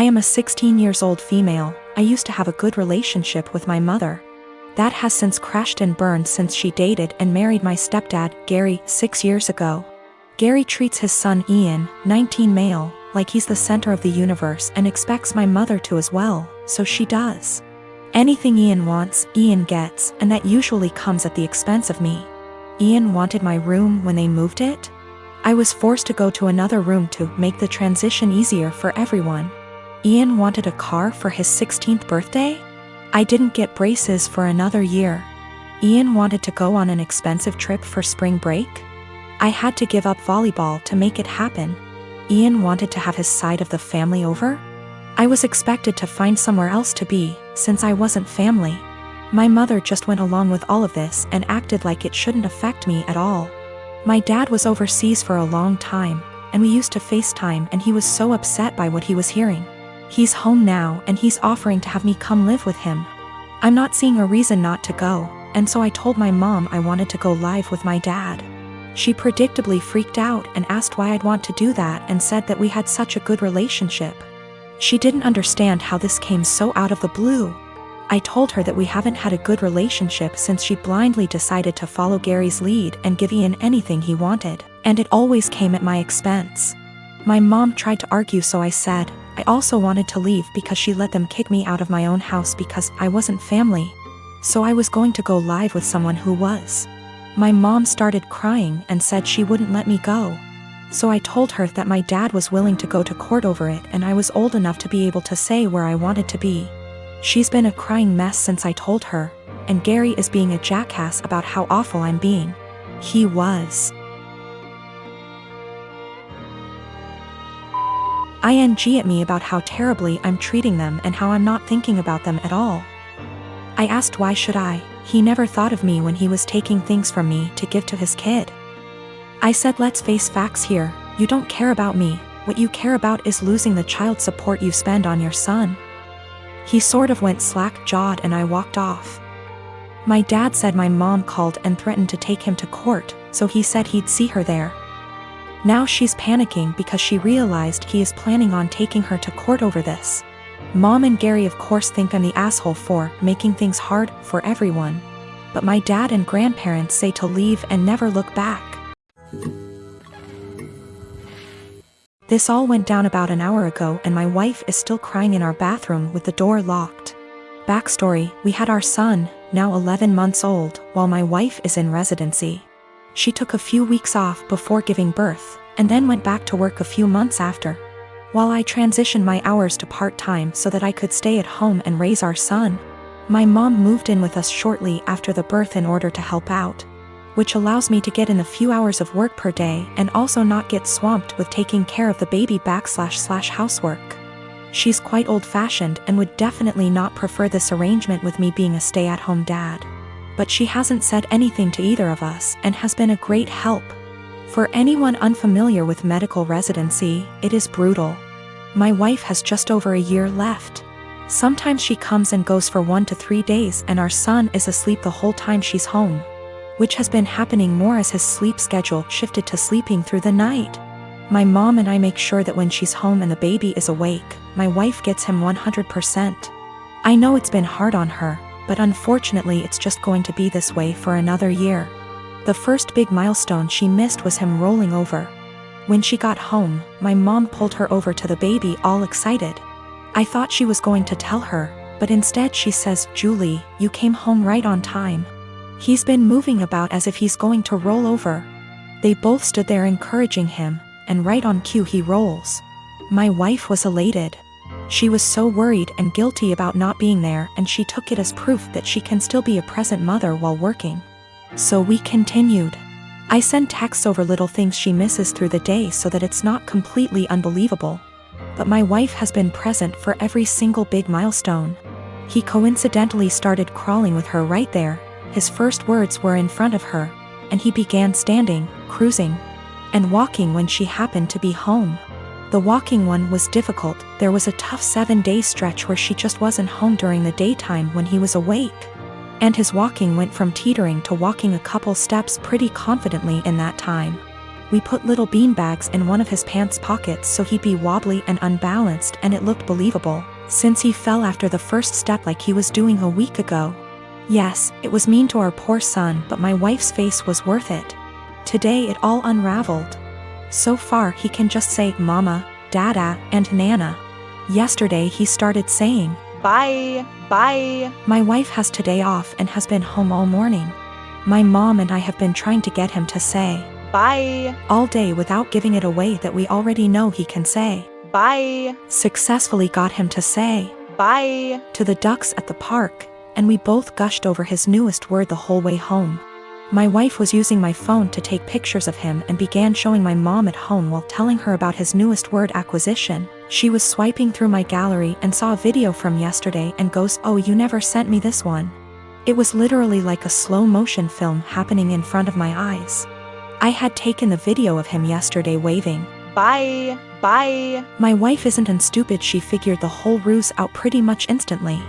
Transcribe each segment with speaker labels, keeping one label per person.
Speaker 1: I am a 16 years old female. I used to have a good relationship with my mother. That has since crashed and burned since she dated and married my stepdad, Gary, 6 years ago. Gary treats his son Ian, 19 male, like he's the center of the universe and expects my mother to as well, so she does. Anything Ian wants, Ian gets, and that usually comes at the expense of me. Ian wanted my room when they moved it. I was forced to go to another room to make the transition easier for everyone. Ian wanted a car for his 16th birthday. I didn't get braces for another year. Ian wanted to go on an expensive trip for spring break. I had to give up volleyball to make it happen. Ian wanted to have his side of the family over. I was expected to find somewhere else to be, since I wasn't family. My mother just went along with all of this and acted like it shouldn't affect me at all. My dad was overseas for a long time, and we used to FaceTime, and he was so upset by what he was hearing. He's home now and he's offering to have me come live with him. I'm not seeing a reason not to go, and so I told my mom I wanted to go live with my dad. She predictably freaked out and asked why I'd want to do that and said that we had such a good relationship. She didn't understand how this came so out of the blue. I told her that we haven't had a good relationship since she blindly decided to follow Gary's lead and give Ian anything he wanted, and it always came at my expense. My mom tried to argue, so I said I also wanted to leave because she let them kick me out of my own house because I wasn't family. So I was going to go live with someone who was. My mom started crying and said she wouldn't let me go. So I told her that my dad was willing to go to court over it and I was old enough to be able to say where I wanted to be. She's been a crying mess since I told her, and Gary is being a jackass about how awful I'm being. He was. ING at me about how terribly I'm treating them and how I'm not thinking about them at all. I asked why should I. He never thought of me when he was taking things from me to give to his kid. I said let's face facts here, you don't care about me, what you care about is losing the child support you spend on your son. He sort of went slack-jawed and I walked off. My dad said my mom called and threatened to take him to court, so he said he'd see her there. Now she's panicking because she realized he is planning on taking her to court over this. Mom and Gary of course think I'm the asshole for making things hard for everyone. But my dad and grandparents say to leave and never look back. This all went down about an hour ago and my wife is still crying in our bathroom with the door locked. Backstory, we had our son, now 11 months old, while my wife is in residency. She took a few weeks off before giving birth, and then went back to work a few months after. While I transitioned my hours to part-time so that I could stay at home and raise our son, my mom moved in with us shortly after the birth in order to help out, which allows me to get in a few hours of work per day and also not get swamped with taking care of the baby / housework. She's quite old-fashioned and would definitely not prefer this arrangement with me being a stay-at-home dad. But she hasn't said anything to either of us and has been a great help. For anyone unfamiliar with medical residency, it is brutal. My wife has just over a year left. Sometimes she comes and goes for 1 to 3 days and our son is asleep the whole time she's home, which has been happening more as his sleep schedule shifted to sleeping through the night. My mom and I make sure that when she's home and the baby is awake, my wife gets him 100%. I know it's been hard on her, but unfortunately it's just going to be this way for another year. The first big milestone she missed was him rolling over. When she got home, my mom pulled her over to the baby all excited. I thought she was going to tell her, but instead she says, "Julie, you came home right on time. He's been moving about as if he's going to roll over." They both stood there encouraging him, and right on cue he rolls. My wife was elated. She was so worried and guilty about not being there, and she took it as proof that she can still be a present mother while working. So we continued. I send texts over little things she misses through the day so that it's not completely unbelievable. But my wife has been present for every single big milestone. He coincidentally started crawling with her right there. His first words were in front of her, and he began standing, cruising, and walking when she happened to be home. The walking one was difficult. There was a tough 7-day stretch where she just wasn't home during the daytime when he was awake. And his walking went from teetering to walking a couple steps pretty confidently in that time. We put little beanbags in one of his pants pockets so he'd be wobbly and unbalanced, and it looked believable, since he fell after the first step like he was doing a week ago. Yes, it was mean to our poor son, but my wife's face was worth it. Today it all unraveled. So far he can just say mama, dada, and nana. Yesterday he started saying,
Speaker 2: bye, bye.
Speaker 1: My wife has today off and has been home all morning. My mom and I have been trying to get him to say,
Speaker 2: bye,
Speaker 1: all day without giving it away that we already know he can say.
Speaker 2: Bye.
Speaker 1: Successfully got him to say,
Speaker 2: bye,
Speaker 1: to the ducks at the park, and we both gushed over his newest word the whole way home. My wife was using my phone to take pictures of him and began showing my mom at home while telling her about his newest word acquisition. She was swiping through my gallery and saw a video from yesterday and goes, "Oh, you never sent me this one." It was literally like a slow motion film happening in front of my eyes. I had taken the video of him yesterday waving,
Speaker 2: bye, bye.
Speaker 1: My wife isn't stupid, she figured the whole ruse out pretty much instantly.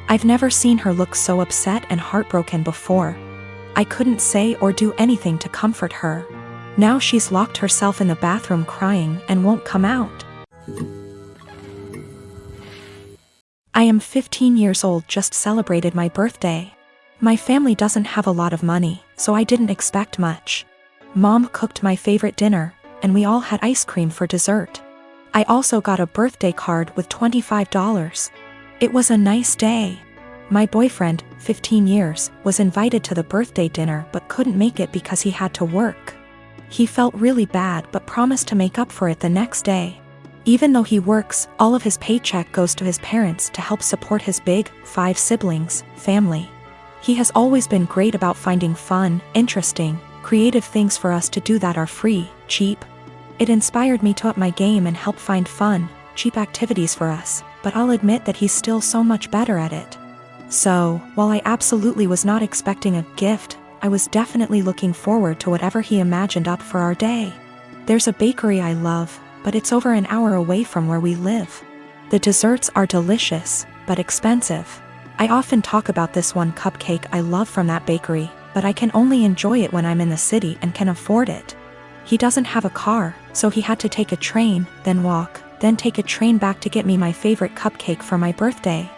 Speaker 1: I've never seen her look so upset and heartbroken before. I couldn't say or do anything to comfort her. Now she's locked herself in the bathroom crying and won't come out. I am 15 years old, just celebrated my birthday. My family doesn't have a lot of money, so I didn't expect much. Mom cooked my favorite dinner, and we all had ice cream for dessert. I also got a birthday card with $25. It was a nice day. My boyfriend, 15 years, was invited to the birthday dinner but couldn't make it because he had to work. He felt really bad but promised to make up for it the next day. Even though he works, all of his paycheck goes to his parents to help support his big, 5 siblings, family. He has always been great about finding fun, interesting, creative things for us to do that are free, cheap. It inspired me to up my game and help find fun, cheap activities for us, but I'll admit that he's still so much better at it. So, while I absolutely was not expecting a gift, I was definitely looking forward to whatever he imagined up for our day. There's a bakery I love, but it's over an hour away from where we live. The desserts are delicious, but expensive. I often talk about this one cupcake I love from that bakery, but I can only enjoy it when I'm in the city and can afford it. He doesn't have a car, so he had to take a train, then walk, then take a train back to get me my favorite cupcake for my birthday.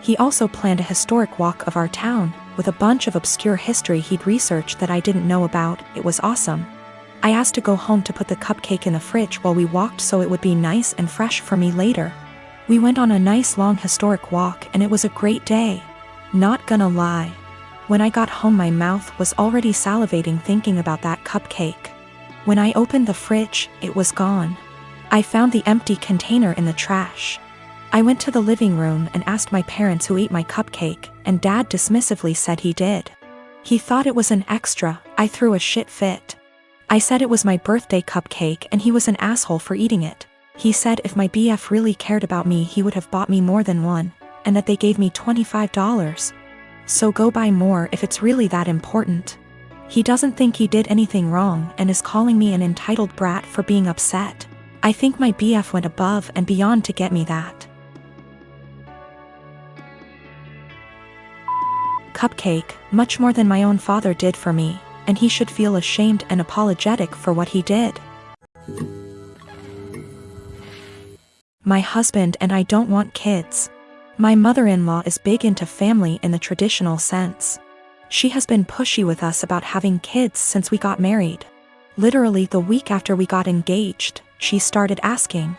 Speaker 1: He also planned a historic walk of our town, with a bunch of obscure history he'd researched that I didn't know about. It was awesome. I asked to go home to put the cupcake in the fridge while we walked so it would be nice and fresh for me later. We went on a nice long historic walk and it was a great day. Not gonna lie. When I got home my mouth was already salivating thinking about that cupcake. When I opened the fridge, it was gone. I found the empty container in the trash. I went to the living room and asked my parents who ate my cupcake, and Dad dismissively said he did. He thought it was an extra. I threw a shit fit. I said it was my birthday cupcake and he was an asshole for eating it. He said if my BF really cared about me he would have bought me more than one, and that they gave me $25. So go buy more if it's really that important. He doesn't think he did anything wrong and is calling me an entitled brat for being upset. I think my BF went above and beyond to get me that cupcake, much more than my own father did for me, and he should feel ashamed and apologetic for what he did. My husband and I don't want kids. My mother-in-law is big into family in the traditional sense. She has been pushy with us about having kids since we got married. Literally the week after we got engaged, she started asking.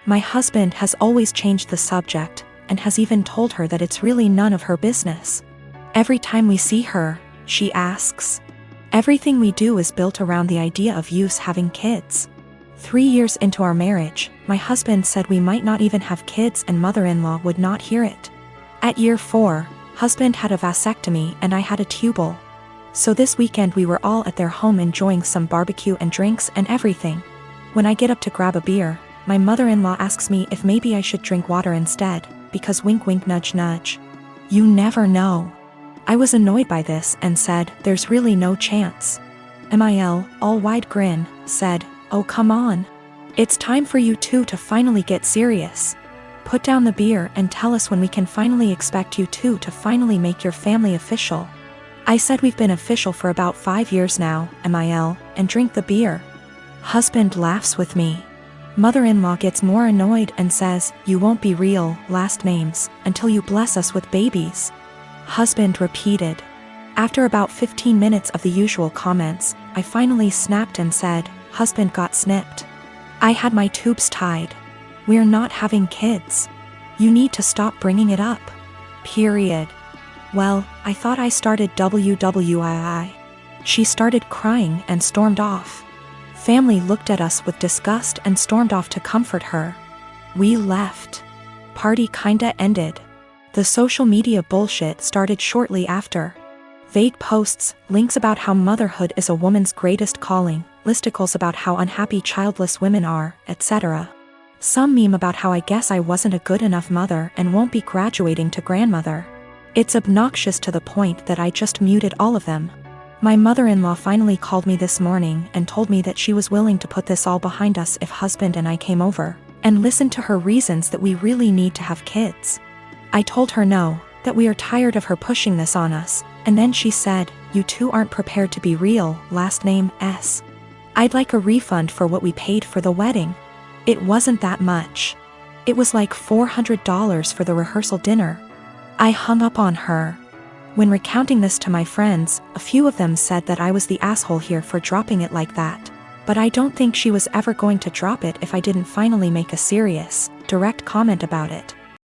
Speaker 1: My husband has always changed the subject, and has even told her that it's really none of her business. Every time we see her, she asks. Everything we do is built around the idea of us having kids. 3 years into our marriage, my husband said we might not even have kids and mother-in-law would not hear it. At year 4, husband had a vasectomy and I had a tubal. So this weekend we were all at their home enjoying some barbecue and drinks and everything. When I get up to grab a beer, my mother-in-law asks me if maybe I should drink water instead, because wink wink nudge nudge. You never know. I was annoyed by this and said, there's really no chance. Mil, all wide grin, said, oh come on. It's time for you two to finally get serious. Put down the beer and tell us when we can finally expect you two to finally make your family official. I said we've been official for about 5 years now, Mil, and drink the beer. Husband laughs with me. Mother-in-law gets more annoyed and says, "You won't be real, last names, until you bless us with babies." Husband repeated. After about 15 minutes of the usual comments, I finally snapped and said, "Husband got snipped. I had my tubes tied. We're not having kids. You need to stop bringing it up. Period." Well, I thought I started WWII. She started crying and stormed off. Family looked at us with disgust and stormed off to comfort her. We left. Party kinda ended. The social media bullshit started shortly after. Vague posts, links about how motherhood is a woman's greatest calling, listicles about how unhappy childless women are, etc. Some meme about how I guess I wasn't a good enough mother and won't be graduating to grandmother. It's obnoxious to the point that I just muted all of them. My mother-in-law finally called me this morning and told me that she was willing to put this all behind us if husband and I came over, and listened to her reasons that we really need to have kids. I told her no, that we are tired of her pushing this on us, and then she said, "You two aren't prepared to be real, last name S. I'd like a refund for what we paid for the wedding." It wasn't that much. It was like $400 for the rehearsal dinner. I hung up on her. When recounting this to my friends, a few of them said that I was the asshole here for dropping it like that. But I don't think she was ever going to drop it if I didn't finally make a serious, direct comment about it.